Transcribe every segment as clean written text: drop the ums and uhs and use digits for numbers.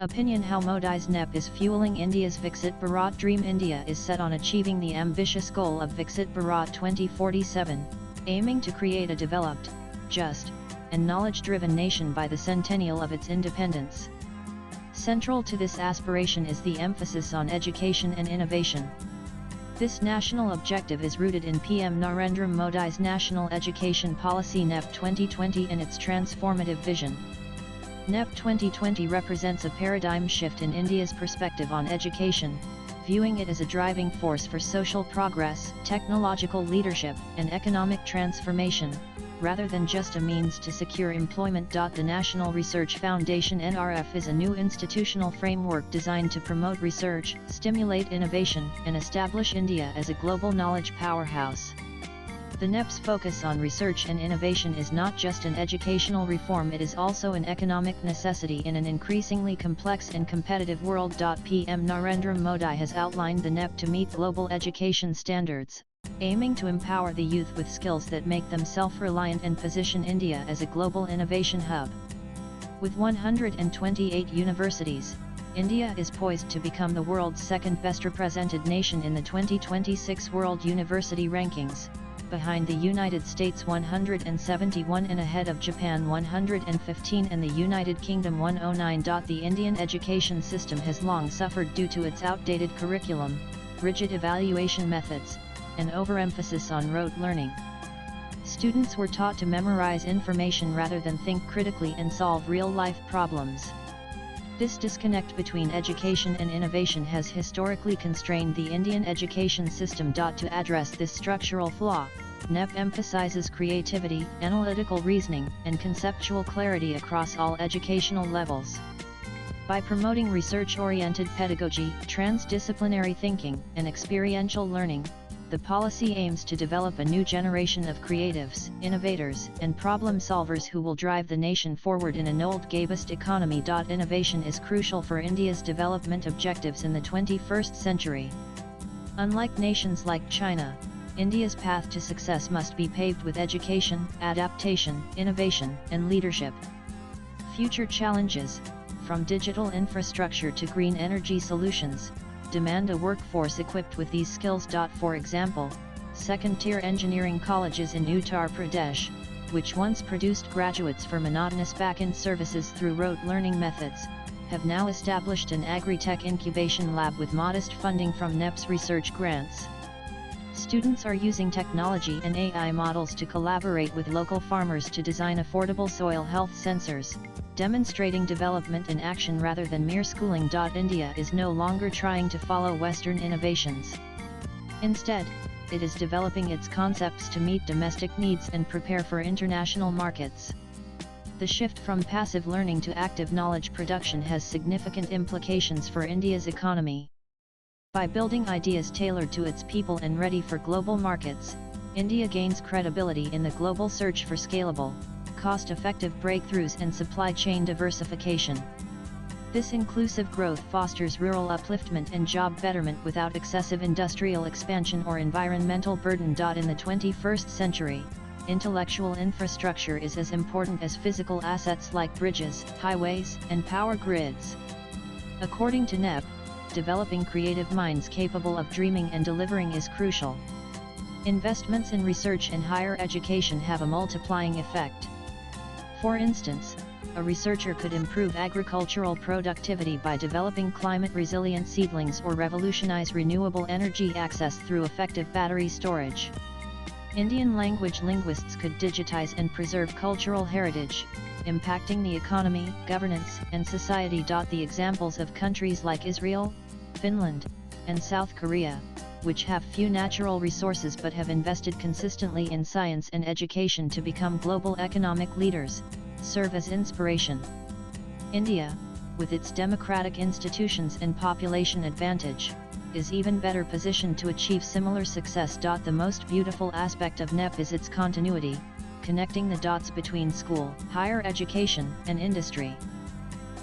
Opinion: how Modi's NEP is fueling India's Viksit Bharat dream. India is set on achieving the ambitious goal of Viksit Bharat 2047, aiming to create a developed, just, and knowledge-driven nation by the centennial of its independence. Central to this aspiration is the emphasis on education and innovation. This national objective is rooted in PM Narendra Modi's National Education Policy NEP 2020 and its transformative vision. NEP 2020 represents a paradigm shift in India's perspective on education, viewing it as a driving force for social progress, technological leadership, and economic transformation, rather than just a means to secure employment. The National Research Foundation (NRF) is a new institutional framework designed to promote research, stimulate innovation, and establish India as a global knowledge powerhouse. The NEP's focus on research and innovation is not just an educational reform, it is also an economic necessity in an increasingly complex and competitive world. PM Narendra Modi has outlined the NEP to meet global education standards, aiming to empower the youth with skills that make them self-reliant and position India as a global innovation hub. With 128 universities, India is poised to become the world's second best represented nation in the 2026 World University Rankings, behind the United States 171 and ahead of Japan 115 and the United Kingdom 109. The Indian education system has long suffered due to its outdated curriculum, rigid evaluation methods, and overemphasis on rote learning. Students were taught to memorize information rather than think critically and solve real-life problems. This disconnect between education and innovation has historically constrained the Indian education system. To address this structural flaw, NEP emphasizes creativity, analytical reasoning, and conceptual clarity across all educational levels. By promoting research-oriented pedagogy, transdisciplinary thinking, and experiential learning, the policy aims to develop a new generation of creatives, innovators, and problem solvers who will drive the nation forward in a knowledge-based economy. Innovation is crucial for India's development objectives in the 21st century. Unlike nations like China, India's path to success must be paved with education, adaptation, innovation, and leadership. Future challenges, from digital infrastructure to green energy solutions, demand a workforce equipped with these skills. For example, second-tier engineering colleges in Uttar Pradesh, which once produced graduates for monotonous back-end services through rote learning methods, have now established an agri-tech incubation lab with modest funding from NEP's research grants. Students are using technology and AI models to collaborate with local farmers to design affordable soil health sensors, demonstrating development in action rather than mere schooling. India is no longer trying to follow Western innovations. Instead, it is developing its concepts to meet domestic needs and prepare for international markets. The shift from passive learning to active knowledge production has significant implications for India's economy. By building ideas tailored to its people and ready for global markets, India gains credibility in the global search for scalable, cost-effective breakthroughs and supply chain diversification. This inclusive growth fosters rural upliftment and job betterment without excessive industrial expansion or environmental burden. In the 21st century, intellectual infrastructure is as important as physical assets like bridges, highways, and power grids. According to NEP, developing creative minds capable of dreaming and delivering is crucial. Investments in research and higher education have a multiplying effect. For instance, a researcher could improve agricultural productivity by developing climate-resilient seedlings or revolutionize renewable energy access through effective battery storage. Indian language linguists could digitize and preserve cultural heritage, impacting the economy, governance, and society. The examples of countries like Israel, Finland, and South Korea, which have few natural resources but have invested consistently in science and education to become global economic leaders, serve as inspiration. India, with its democratic institutions and population advantage, is even better positioned to achieve similar success. The most beautiful aspect of NEP is its continuity, connecting the dots between school, higher education, and industry.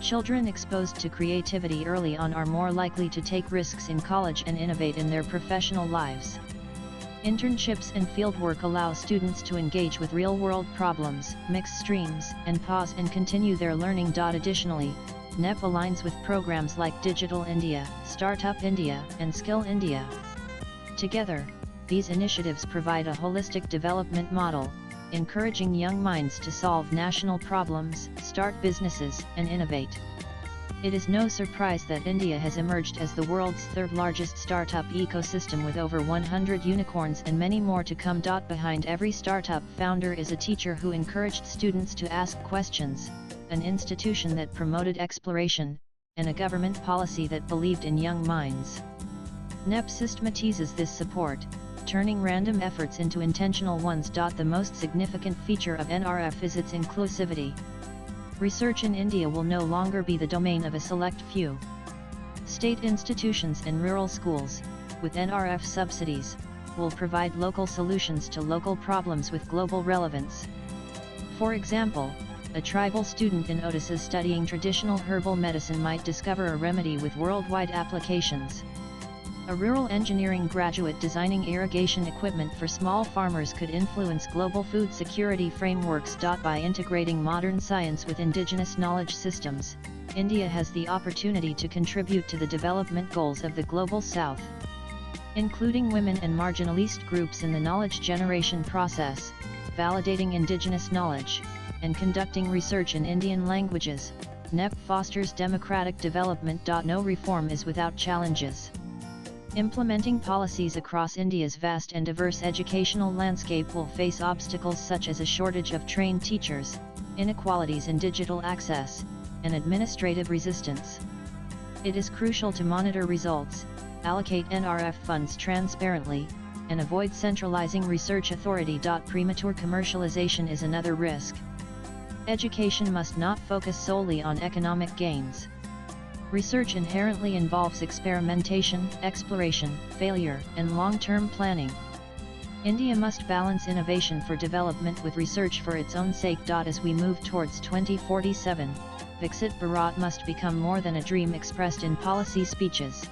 Children exposed to creativity early on are more likely to take risks in college and innovate in their professional lives. Internships and fieldwork allow students to engage with real-world problems, mix streams, and pause and continue their learning. Additionally, NEP aligns with programs like Digital India, Startup India, and Skill India. Together, these initiatives provide a holistic development model, encouraging young minds to solve national problems, start businesses, and innovate. It is no surprise that India has emerged as the world's third-largest startup ecosystem with over 100 unicorns and many more to come. Behind every startup founder is a teacher who encouraged students to ask questions, an institution that promoted exploration, and a government policy that believed in young minds. NEP systematizes this support, turning random efforts into intentional ones. The most significant feature of NRF is its inclusivity. Research in India will no longer be the domain of a select few. State institutions and rural schools, with NRF subsidies, will provide local solutions to local problems with global relevance. For example, a tribal student in Odisha studying traditional herbal medicine might discover a remedy with worldwide applications. A rural engineering graduate designing irrigation equipment for small farmers could influence global food security frameworks. By integrating modern science with indigenous knowledge systems, India has the opportunity to contribute to the development goals of the Global South. Including women and marginalized groups in the knowledge generation process, validating indigenous knowledge, and conducting research in Indian languages, NEP fosters democratic development. No reform is without challenges. Implementing policies across India's vast and diverse educational landscape will face obstacles such as a shortage of trained teachers, inequalities in digital access, and administrative resistance. It is crucial to monitor results, allocate NRF funds transparently, and avoid centralizing research authority. Premature commercialization is another risk. Education must not focus solely on economic gains. Research inherently involves experimentation, exploration, failure, and long-term planning. India must balance innovation for development with research for its own sake. As we move towards 2047, Viksit Bharat must become more than a dream expressed in policy speeches.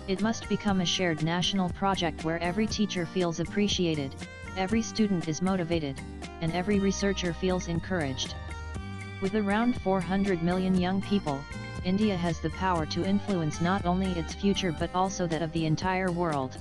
It must become a shared national project where every teacher feels appreciated, every student is motivated, and every researcher feels encouraged. With around 400 million young people, India has the power to influence not only its future but also that of the entire world.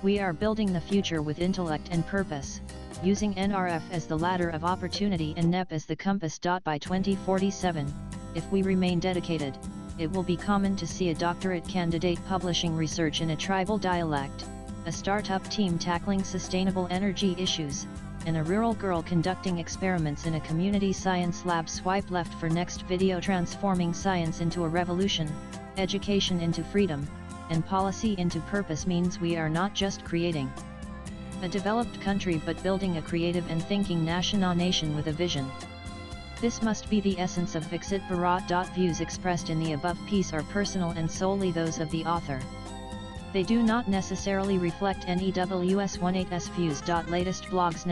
We are building the future with intellect and purpose, using NRF as the ladder of opportunity and NEP as the compass. By 2047, if we remain dedicated, it will be common to see a doctorate candidate publishing research in a tribal dialect, a startup team tackling sustainable energy issues, and a rural girl conducting experiments in a community science lab. Swipe left for next video. Transforming science into a revolution, education into freedom, and policy into purpose means we are not just creating a developed country but building a creative and thinking nation with a vision. This must be the essence of Viksit Bharat. Views expressed in the above piece are personal and solely those of the author. They do not necessarily reflect NEWS18's views. Latest blogs.